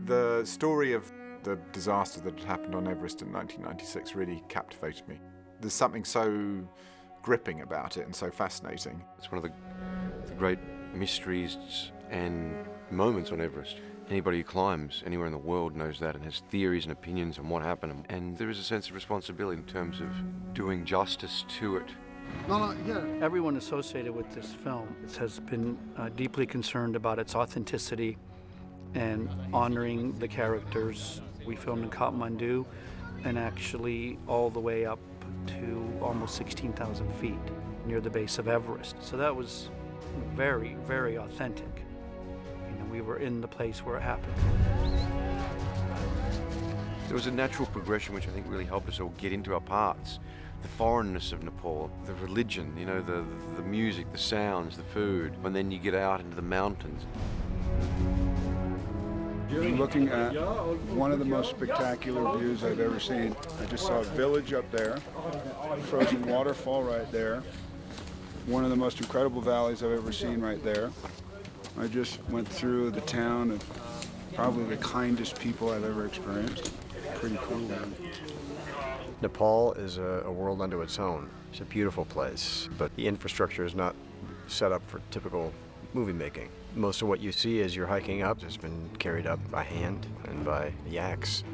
The story of the disaster that had happened on Everest in 1996 really captivated me. There's something so gripping about it and so fascinating. It's one of the great mysteries and moments on Everest. Anybody who climbs anywhere in the world knows that and has theories and opinions on what happened. And there is a sense of responsibility in terms of doing justice to it. Everyone associated with this film has been deeply concerned about its authenticity and honoring the characters. We filmed in Kathmandu and actually all the way up to almost 16,000 feet near the base of Everest. So that was very, very authentic. You know, we were in the place where it happened. There was a natural progression which I think really helped us all get into our parts. The foreignness of Nepal, the religion, you know, the music, the sounds, the food, and then you get out into the mountains. You're looking at one of the most spectacular views I've ever seen. I just saw a village up there, frozen waterfall right there, one of the most incredible valleys I've ever seen right there. I just went through the town of probably the kindest people I've ever experienced. Pretty cool, man. Nepal is a world unto its own. It's a beautiful place, but the infrastructure is not set up for typical movie making. Most of what you see as you're hiking up has been carried up by hand and by yaks.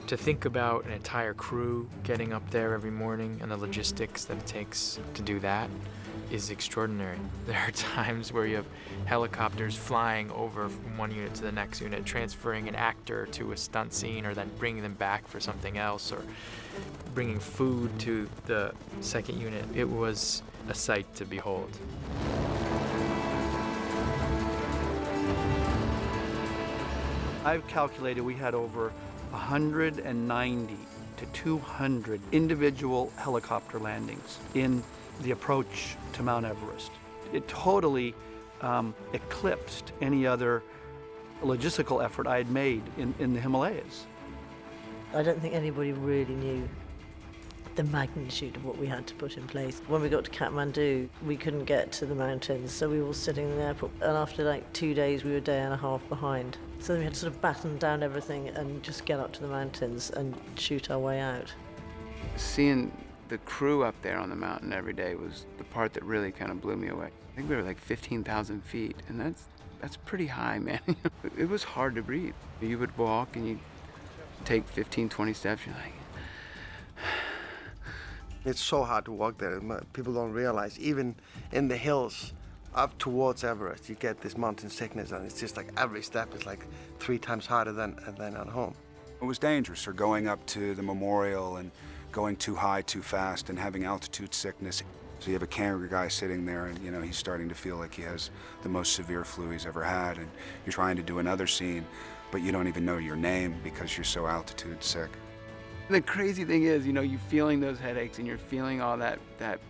To think about an entire crew getting up there every morning and the logistics that it takes to do that is extraordinary. There are times where you have helicopters flying over from one unit to the next unit, transferring an actor to a stunt scene or then bringing them back for something else, or bringing food to the second unit. It was a sight to behold. I've calculated we had over 190 to 200 individual helicopter landings in the approach to Mount Everest. It totally eclipsed any other logistical effort I had made in the Himalayas. I don't think anybody really knew the magnitude of what we had to put in place. When we got to Kathmandu, we couldn't get to the mountains, so we were sitting in the airport, and after like 2 days, we were a day and a half behind. So then we had to sort of batten down everything and just get up to the mountains and shoot our way out. Seeing the crew up there on the mountain every day was the part that really kind of blew me away. I think we were like 15,000 feet, and that's pretty high, man. It was hard to breathe. You would walk and you'd take 15, 20 steps, you're like... It's so hard to walk there. People don't realize, even in the hills up towards Everest, you get this mountain sickness, and it's just like every step is like 3 times harder than at home. It was dangerous, or going up to the memorial and going too high too fast and having altitude sickness. So you have a camera guy sitting there and, you know, he's starting to feel like he has the most severe flu he's ever had, and you're trying to do another scene, but you don't even know your name because you're so altitude sick. The crazy thing is, you know, you're feeling those headaches and you're feeling all that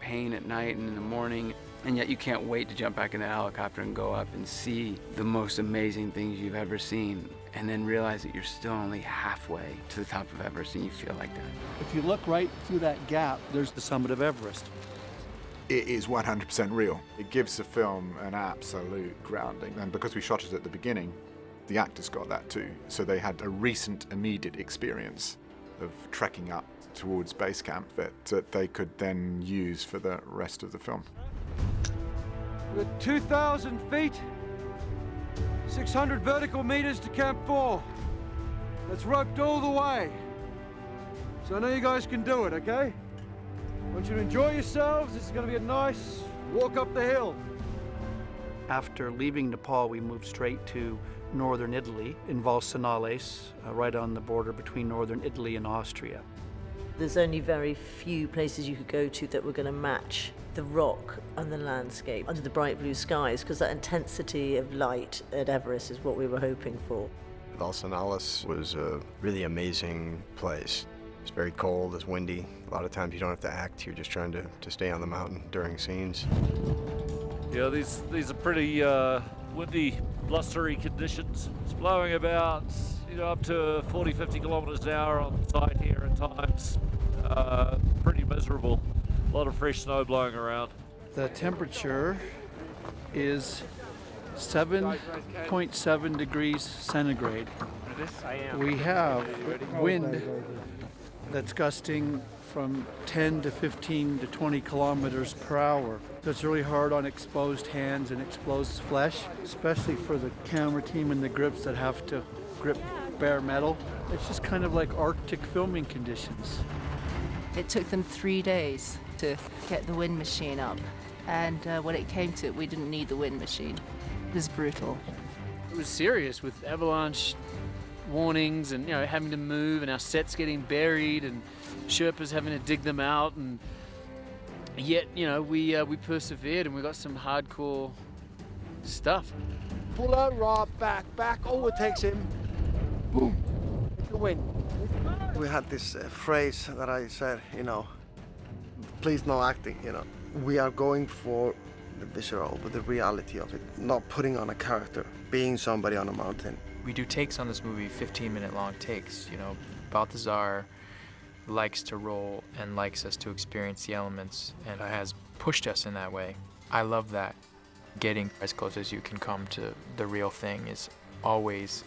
pain at night and in the morning, and yet you can't wait to jump back in the helicopter and go up and see the most amazing things you've ever seen, and then realize that you're still only halfway to the top of Everest and you feel like that. If you look right through that gap, there's the summit of Everest. It is 100% real. It gives the film an absolute grounding, and because we shot it at the beginning, the actors got that too. So they had a recent, immediate experience of trekking up towards base camp that they could then use for the rest of the film. We're 2,000 feet, 600 vertical meters to Camp 4. That's roped all the way. So I know you guys can do it, okay? I want you to enjoy yourselves. This is going to be a nice walk up the hill. After leaving Nepal, we moved straight to northern Italy, in Valsanales, right on the border between northern Italy and Austria. There's only very few places you could go to that were going to match the rock and the landscape under the bright blue skies, because that intensity of light at Everest is what we were hoping for. Valsanales was a really amazing place. It's very cold, it's windy. A lot of times you don't have to act, you're just trying to stay on the mountain during scenes. Yeah, these are pretty windy, blustery conditions. It's blowing about, up to 40, 50 kilometers an hour on site here at times. Pretty miserable. A lot of fresh snow blowing around. The temperature is 7.7 degrees centigrade. this? We have wind that's gusting from 10 to 15 to 20 kilometers per hour. So it's really hard on exposed hands and exposed flesh, especially for the camera team and the grips that have to grip bare metal. It's just kind of like Arctic filming conditions. It took them 3 days to get the wind machine up. And when it came to it, we didn't need the wind machine. It was brutal. It was serious with avalanche warnings and, having to move and our sets getting buried and Sherpas having to dig them out, and yet, we persevered and we got some hardcore stuff. Pull out, Rob, back, overtakes him. Boom, take the wind. We had this phrase that I said, please no acting, We are going for the visceral, but the reality of it, not putting on a character, being somebody on a mountain. We do takes on this movie, 15-minute long takes. Baltasar likes to roll and likes us to experience the elements and has pushed us in that way. I love that. Getting as close as you can come to the real thing is always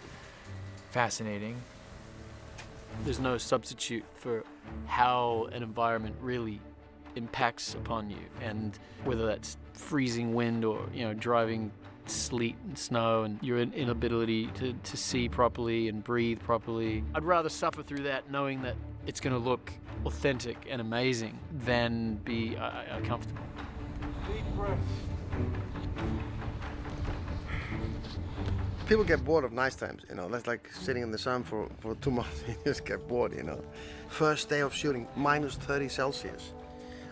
fascinating. There's no substitute for how an environment really impacts upon you, and whether that's freezing wind or driving sleet and snow and your inability to see properly and breathe properly. I'd rather suffer through that knowing that it's going to look authentic and amazing than be uncomfortable. Deep breath. People get bored of nice times, That's like sitting in the sun for 2 months. You just get bored, First day of shooting, minus 30 Celsius.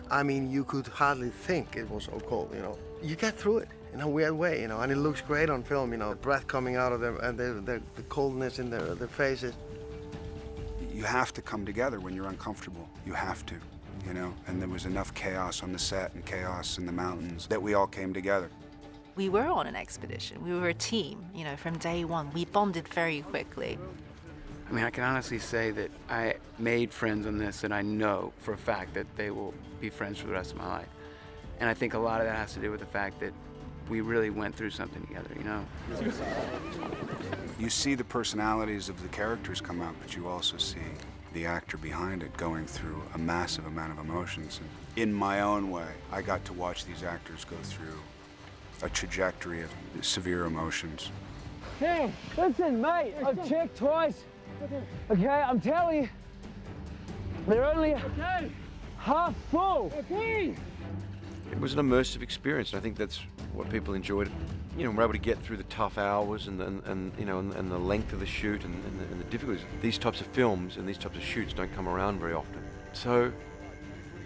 I mean, you could hardly think it was so cold, You get through it in a weird way, and it looks great on film, breath coming out of them and the coldness in their faces. You have to come together when you're uncomfortable. You have to, And there was enough chaos on the set and chaos in the mountains that we all came together. We were on an expedition. We were a team, from day one. We bonded very quickly. I mean, I can honestly say that I made friends on this, and I know for a fact that they will be friends for the rest of my life. And I think a lot of that has to do with the fact that we really went through something together, You see the personalities of the characters come out, but you also see the actor behind it going through a massive amount of emotions. And in my own way, I got to watch these actors go through a trajectory of severe emotions. Hey, listen, mate, I've checked twice. Okay, I'm telling you, they're only half full. Okay. It was an immersive experience, and I think that's what people enjoyed. We're able to get through the tough hours and the length of the shoot and the difficulties. These types of films and these types of shoots don't come around very often. So,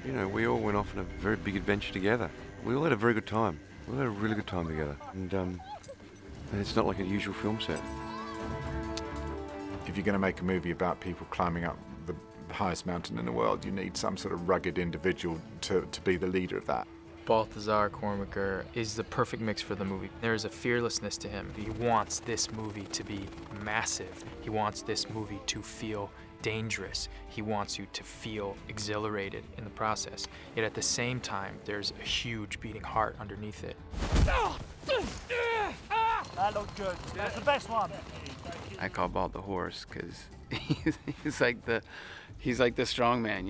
we all went off on a very big adventure together. We all had a very good time. We all had a really good time together, and it's not like a usual film set. If you're going to make a movie about people climbing up the highest mountain in the world, you need some sort of rugged individual to be the leader of that. Baltasar Kormákur is the perfect mix for the movie. There is a fearlessness to him. He wants this movie to be massive. He wants this movie to feel dangerous. He wants you to feel exhilarated in the process. Yet at the same time, there's a huge beating heart underneath it. That looked good. That's the best one. I call Balt the horse because he's like the strong man,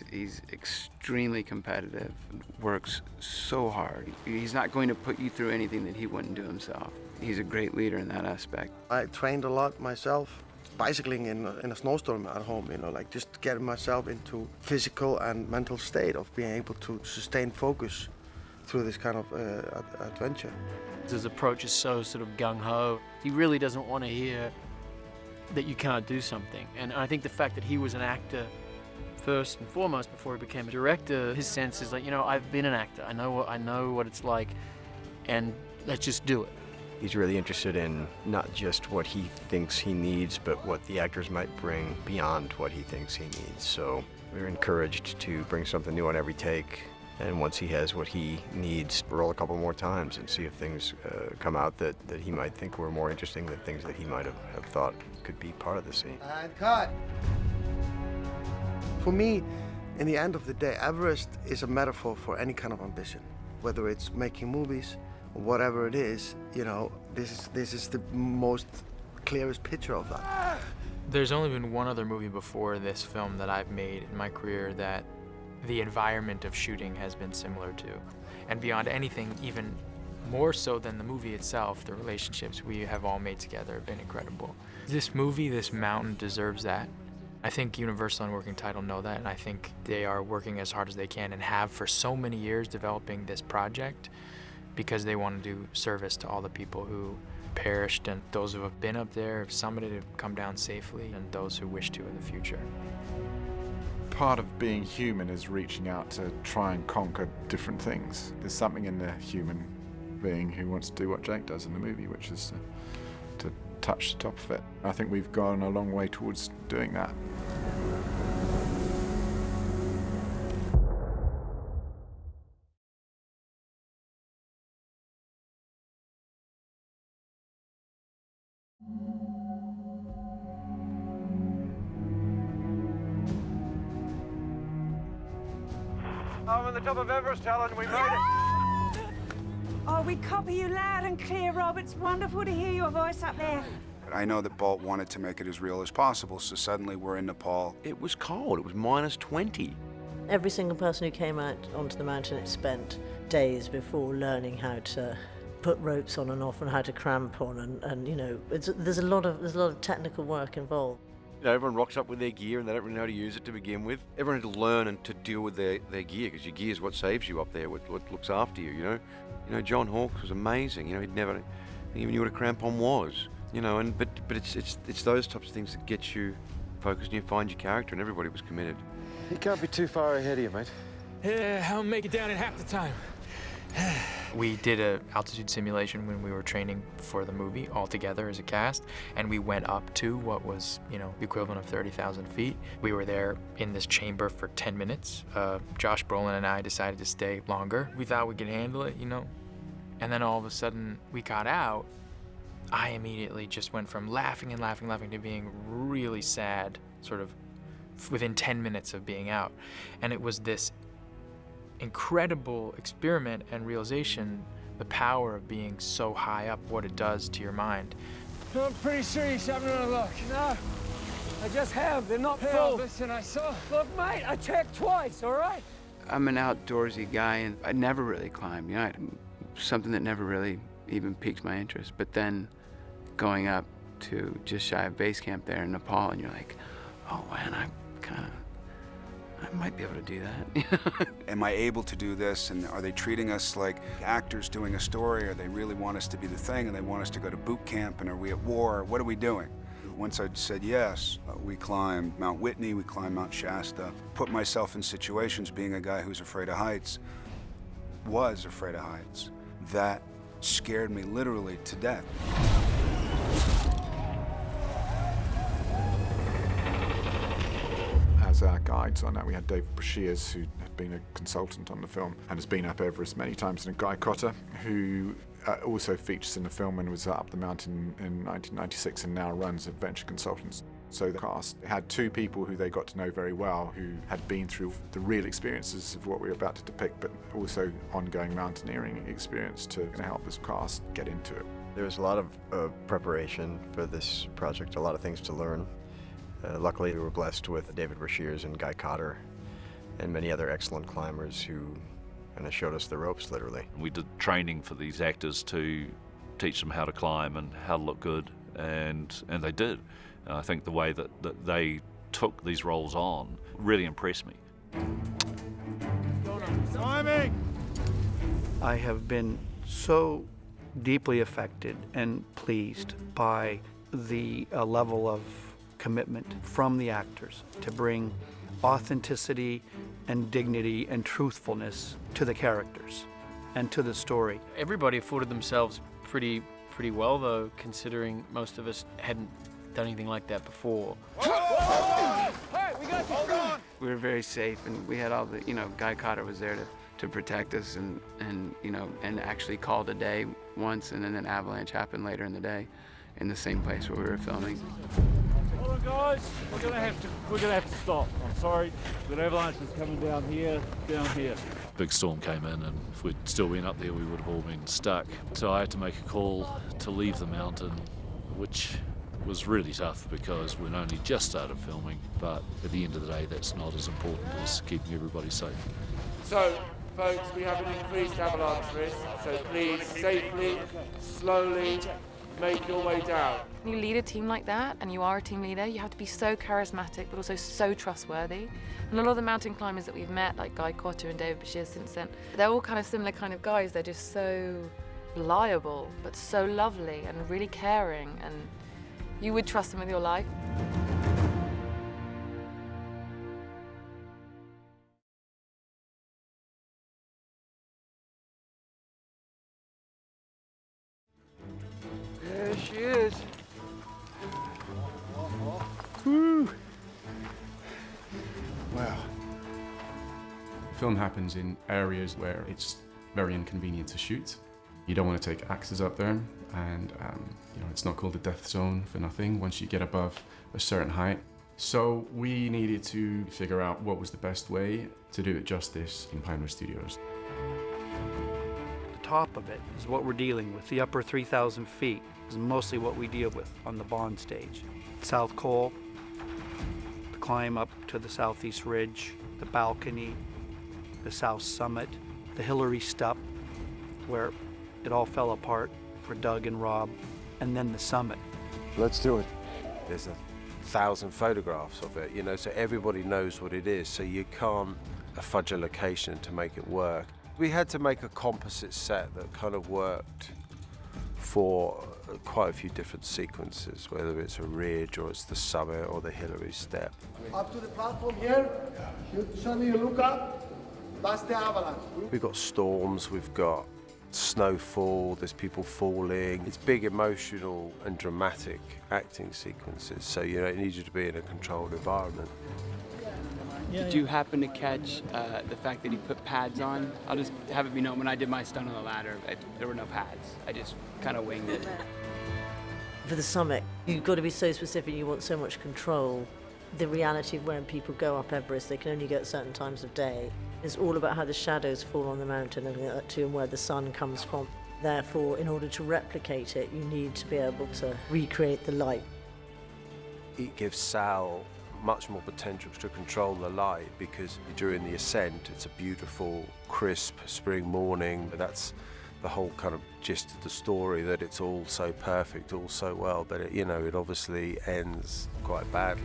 He's extremely competitive, works so hard. He's not going to put you through anything that he wouldn't do himself. He's a great leader in that aspect. I trained a lot myself, bicycling in a snowstorm at home, just getting myself into physical and mental state of being able to sustain focus through this kind of adventure. His approach is so sort of gung-ho. He really doesn't want to hear that you can't do something. And I think the fact that he was an actor first and foremost before he became a director, his sense is like, I've been an actor. I know what it's like, and let's just do it. He's really interested in not just what he thinks he needs, but what the actors might bring beyond what he thinks he needs. So we're encouraged to bring something new on every take. And once he has what he needs, roll a couple more times and see if things come out that he might think were more interesting than things that he might have thought could be part of the scene. And cut. For me, in the end of the day, Everest is a metaphor for any kind of ambition. Whether it's making movies or whatever it is, this is the most clearest picture of that. There's only been one other movie before this film that I've made in my career that the environment of shooting has been similar to. And beyond anything, even more so than the movie itself, the relationships we have all made together have been incredible. This movie, this mountain, deserves that. I think Universal and Working Title know that, and I think they are working as hard as they can and have for so many years developing this project because they want to do service to all the people who perished and those who have been up there, have summited, have come down safely, and those who wish to in the future. Part of being human is reaching out to try and conquer different things. There's something in the human being who wants to do what Jake does in the movie, which is to touch the top of it. I think we've gone a long way towards doing that. I'm on the top of Everest, Helen. We made it. Oh, we copy you loud and clear, Rob. It's wonderful to hear your voice up there. I know that Balt wanted to make it as real as possible, so suddenly we're in Nepal. It was cold. It was -20. Every single person who came out onto the mountain spent days before learning how to put ropes on and off and how to cramp on, and you know, there's a lot of technical work involved. You know, everyone rocks up with their gear and they don't really know how to use it to begin with. Everyone had to learn and to deal with their gear, because your gear is what saves you up there, what looks after you, you know. You know, John Hawkes was amazing. You know, he even knew what a crampon was. You know, but it's those types of things that get you focused and you find your character, and everybody was committed. He can't be too far ahead of you, mate. I'll make it down in half the time. We did an altitude simulation when we were training for the movie all together as a cast, and we went up to what was, you know, the equivalent of 30,000 feet. We were there in this chamber for 10 minutes. Josh Brolin and I decided to stay longer. We thought we could handle it, you know. And then all of a sudden we got out. I immediately just went from laughing and laughing to being really sad, sort of within 10 minutes of being out. And it was this incredible experiment and realization, the power of being so high up, what it does to your mind. I'm pretty sure you should have another look. No, I just have. They're not full. Listen, I saw. Look, mate, I checked twice, all right? I'm an outdoorsy guy, and I never really climbed. You know, something that never really even piqued my interest. But then going up to just shy of base camp there in Nepal, and you're like, oh man, I might be able to do that. Am I able to do this? And are they treating us like actors doing a story? Or they really want us to be the thing, and they want us to go to boot camp? And are we at war? What are we doing? Once I said yes, we climbed Mount Whitney, we climbed Mount Shasta. Put myself in situations, being a guy who's afraid of heights, was afraid of heights. That scared me literally to death. As our guides on that, we had David Brashears, who had been a consultant on the film and has been up Everest many times, and Guy Cotter, who also features in the film and was up the mountain in 1996 and now runs Adventure Consultants. So the cast had two people who they got to know very well, who had been through the real experiences of what we were about to depict, but also ongoing mountaineering experience to help this cast get into it. There was a lot of preparation for this project, a lot of things to learn. Luckily, we were blessed with David Brashears and Guy Cotter and many other excellent climbers who kind of showed us the ropes, literally. We did training for these actors to teach them how to climb and how to look good, and they did. I think the way that they took these roles on really impressed me. Climbing! I have been so deeply affected and pleased by the level of commitment from the actors to bring authenticity and dignity and truthfulness to the characters and to the story. Everybody afforded themselves pretty well, though, considering most of us hadn't done anything like that before. Hey, we got you. Hold on. We were very safe, and we had all the, you know, Guy Cotter was there to protect us, and you know, and actually called a day once, and then an avalanche happened later in the day in the same place where we were filming. Hold on, guys. We're gonna have to stop. I'm sorry. The avalanche is coming down here. Big storm came in, and if we'd still been up there, we would have all been stuck. So I had to make a call to leave the mountain, which was really tough because we'd only just started filming, but at the end of the day, that's not as important as keeping everybody safe. So, folks, we have an increased avalanche risk, so please safely, slowly make your way down. When you lead a team like that, and you are a team leader, you have to be so charismatic, but also so trustworthy. And a lot of the mountain climbers that we've met, like Guy Cotter and David Bashir since then, they're all kind of similar kind of guys. They're just so reliable, but so lovely and really caring, and you would trust them with your life. There she is. Woo! Wow. The film happens in areas where it's very inconvenient to shoot. You don't want to take actors up there, and you know, it's not called the death zone for nothing once you get above a certain height. So we needed to figure out what was the best way to do it justice in Pinewood Studios. The top of it is what we're dealing with. The upper 3,000 feet is mostly what we deal with on the Bond stage. South Col, the climb up to the southeast ridge, the balcony, the south summit, the Hillary Stup, where it all fell apart for Doug and Rob, and then the summit. Let's do it. There's 1,000 photographs of it, you know, so everybody knows what it is, so you can't fudge a location to make it work. We had to make a composite set that kind of worked for quite a few different sequences, whether it's a ridge or it's the summit or the Hillary Step. Up to the platform here, suddenly you look up, that's the avalanche. We've got storms, we've got snowfall, there's people falling. It's big emotional and dramatic acting sequences, so you know, it needs you to be in a controlled environment. Did you happen to catch the fact that he put pads on? I'll just have it be known, when I did my stunt on the ladder, there were no pads. I just kind of winged it. For the summit, you've got to be so specific, you want so much control. The reality of when people go up Everest, they can only go at certain times of day. It's all about how the shadows fall on the mountain and where the sun comes from. Therefore, in order to replicate it, you need to be able to recreate the light. It gives Sal much more potential to control the light, because during the ascent, it's a beautiful, crisp spring morning. That's the whole kind of gist of the story, that it's all so perfect, all so well, but it, you know, it obviously ends quite badly.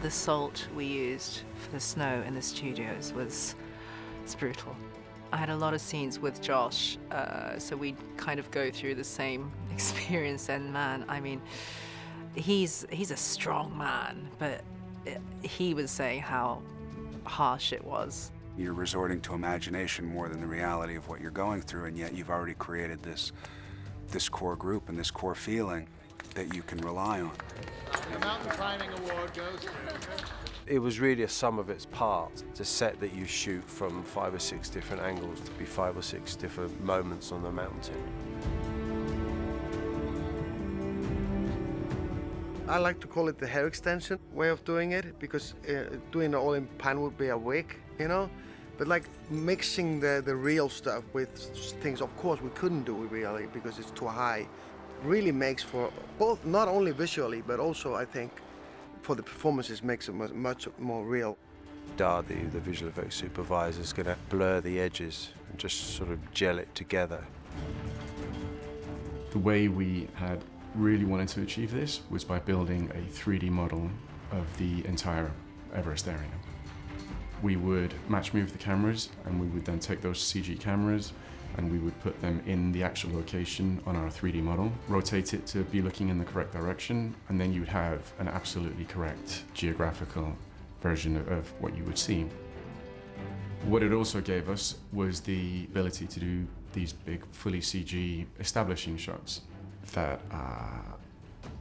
The salt we used for the snow in the studios was brutal. I had a lot of scenes with Josh, so we'd kind of go through the same experience, and man, I mean, he's a strong man, but he was saying how harsh it was. You're resorting to imagination more than the reality of what you're going through, and yet you've already created this core group and this core feeling that you can rely on. The Mountain Climbing Award goes. It was really a sum of its parts. It's a set that you shoot from 5 or 6 different angles to be 5 or 6 different moments on the mountain. I like to call it the hair extension way of doing it, because doing it all in pan would be a wig, you know? But like mixing the real stuff with things, of course, we couldn't do it really because it's too high, really makes for both, not only visually, but also, I think, for the performances, makes it much more real. Dardi, the visual effects supervisor, is going to blur the edges and just sort of gel it together. The way we had really wanted to achieve this was by building a 3D model of the entire Everest area. We would match move the cameras, and we would then take those CG cameras and we would put them in the actual location on our 3D model, rotate it to be looking in the correct direction, and then you'd have an absolutely correct geographical version of what you would see. What it also gave us was the ability to do these big, fully CG establishing shots that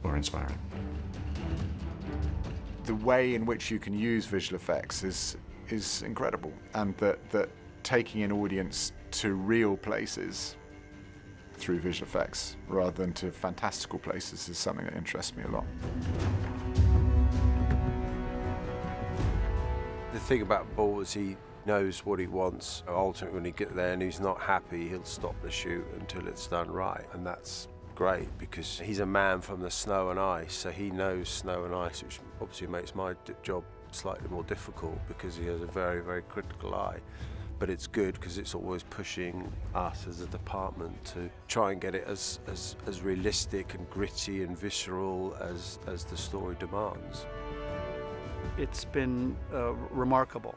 were inspiring. The way in which you can use visual effects is incredible, and that taking an audience to real places through visual effects rather than to fantastical places is something that interests me a lot. The thing about Ball is he knows what he wants. Ultimately, when he gets there and he's not happy, he'll stop the shoot until it's done right, and that's great because he's a man from the snow and ice, so he knows snow and ice, which obviously makes my job slightly more difficult because he has a very, very critical eye. But it's good because it's always pushing us as a department to try and get it as realistic and gritty and visceral as the story demands. It's been remarkable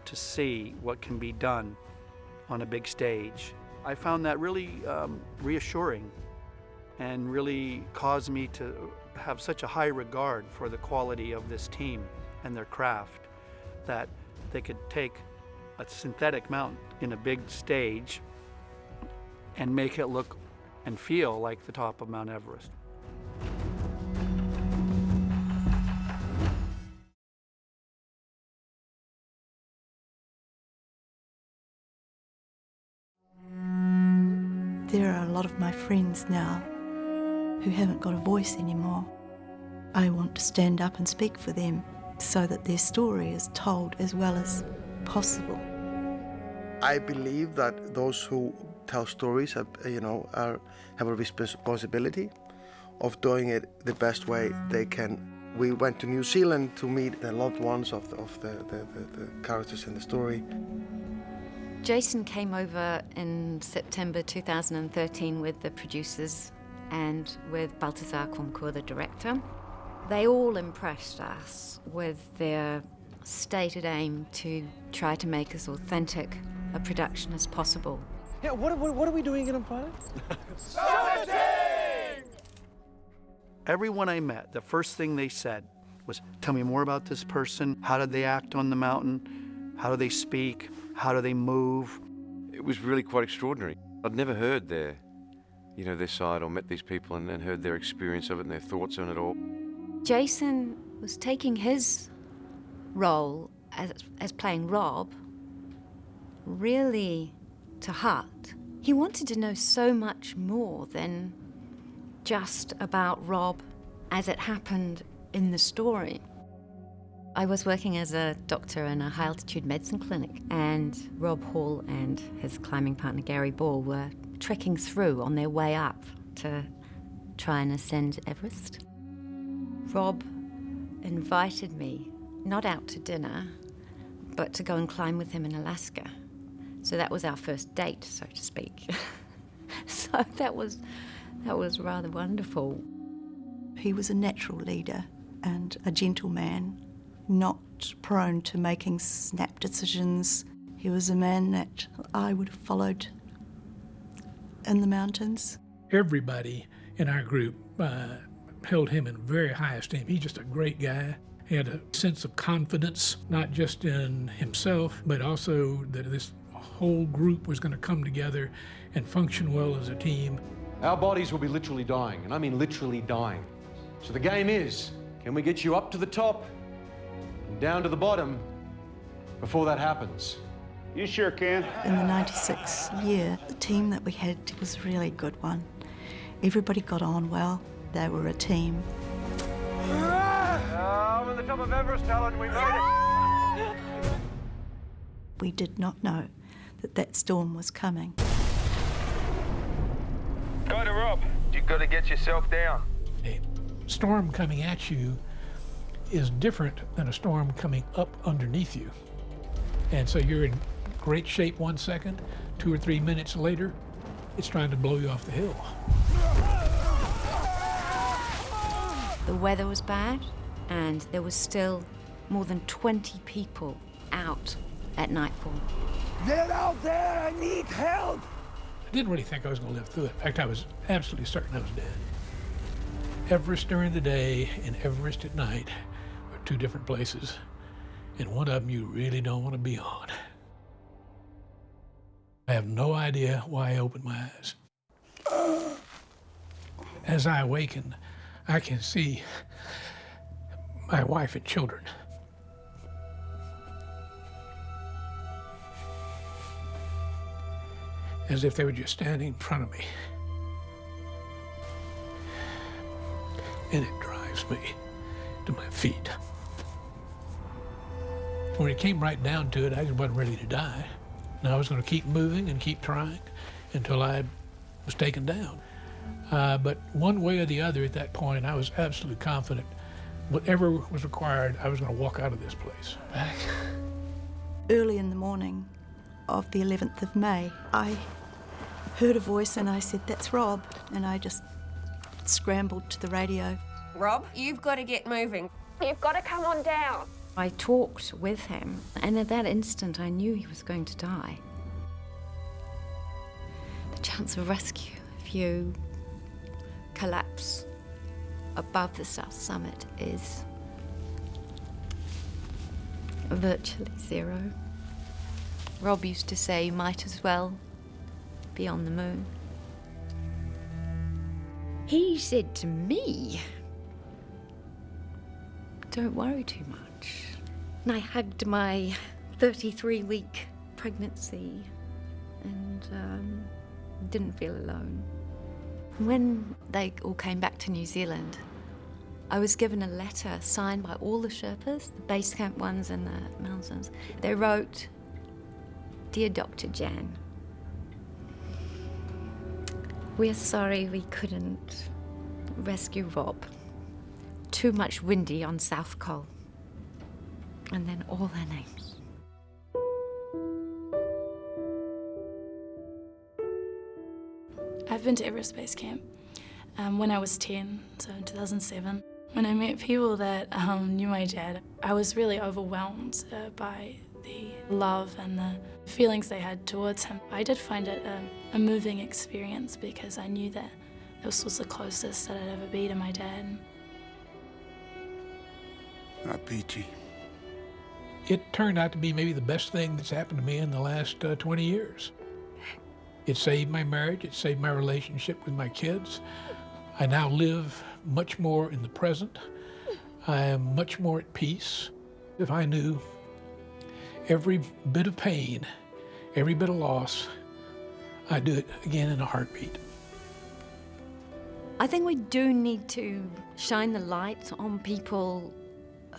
to see what can be done on a big stage. I found that really reassuring and really caused me to have such a high regard for the quality of this team and their craft that they could take a synthetic mountain in a big stage and make it look and feel like the top of Mount Everest. There are a lot of my friends now who haven't got a voice anymore. I want to stand up and speak for them so that their story is told as well as possible. I believe that those who tell stories have a responsibility of doing it the best way they can. We went to New Zealand to meet the loved ones of the characters in the story. Jason came over in September 2013 with the producers and with Baltasar Kormákur, the director. They all impressed us with their stated aim to try to make as authentic a production as possible. Yeah, what are we doing in a planet? Everyone I met, the first thing they said was, tell me more about this person. How did they act on the mountain? How do they speak? How do they move? It was really quite extraordinary. I'd never heard their side or met these people and then heard their experience of it and their thoughts on it all. Jason was taking his role as playing Rob really to heart. He wanted to know so much more than just about Rob as it happened in the story. I was working as a doctor in a high-altitude medicine clinic, and Rob Hall and his climbing partner Gary Ball were trekking through on their way up to try and ascend Everest. Rob invited me, not out to dinner, but to go and climb with him in Alaska. So that was our first date, so to speak. So that was rather wonderful. He was a natural leader and a gentleman, not prone to making snap decisions. He was a man that I would have followed in the mountains. Everybody in our group held him in very high esteem. He's just a great guy. He had a sense of confidence, not just in himself, but also that this whole group was going to come together and function well as a team. Our bodies will be literally dying, and I mean literally dying. So the game is, can we get you up to the top and down to the bottom before that happens? You sure can. In the 96 year, the team that we had was a really good one. Everybody got on well. They were a team. I'm at the top of Everest, Helen. We made it. We did not know that storm was coming. Go to Rob. You've got to get yourself down. A storm coming at you is different than a storm coming up underneath you. And so you're in great shape 1 second, 2 or 3 minutes later, it's trying to blow you off the hill. The weather was bad, and there was still more than 20 people out at nightfall. Get out there! I need help! I didn't really think I was going to live through it. In fact, I was absolutely certain I was dead. Everest during the day and Everest at night are two different places, and one of them you really don't want to be on. I have no idea why I opened my eyes. As I awaken, I can see my wife and children. As if they were just standing in front of me. And it drives me to my feet. When it came right down to it, I just wasn't ready to die. And I was going to keep moving and keep trying until I was taken down. But one way or the other at that point, I was absolutely confident whatever was required, I was going to walk out of this place. Early in the morning of the 11th of May, I heard a voice and I said, "That's Rob," and I just scrambled to the radio. Rob, you've got to get moving. You've got to come on down. I talked with him, and at that instant I knew he was going to die. The chance of rescue if you collapse above the South Summit is virtually zero. Rob used to say, "You might as well be on the moon." He said to me, "Don't worry too much." And I hugged my 33-week pregnancy and didn't feel alone. When they all came back to New Zealand, I was given a letter signed by all the Sherpas, the base camp ones and the mountains. They wrote, "Dear Dr. Jan, we're sorry we couldn't rescue Rob. Too much windy on South Col." And then all their names. I've been to Everest Base Camp when I was 10, so in 2007. When I met people that knew my dad, I was really overwhelmed by the love and the feelings they had towards him. I did find it a moving experience because I knew that this was the closest that I'd ever be to my dad. Peachy. It turned out to be maybe the best thing that's happened to me in the last 20 years. It saved my marriage, it saved my relationship with my kids. I now live much more in the present. I am much more at peace. If I knew every bit of pain, every bit of loss, I'd do it again in a heartbeat. I think we do need to shine the light on people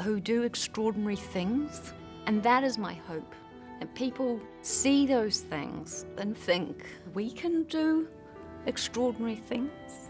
who do extraordinary things, and that is my hope. And people see those things and think, we can do extraordinary things.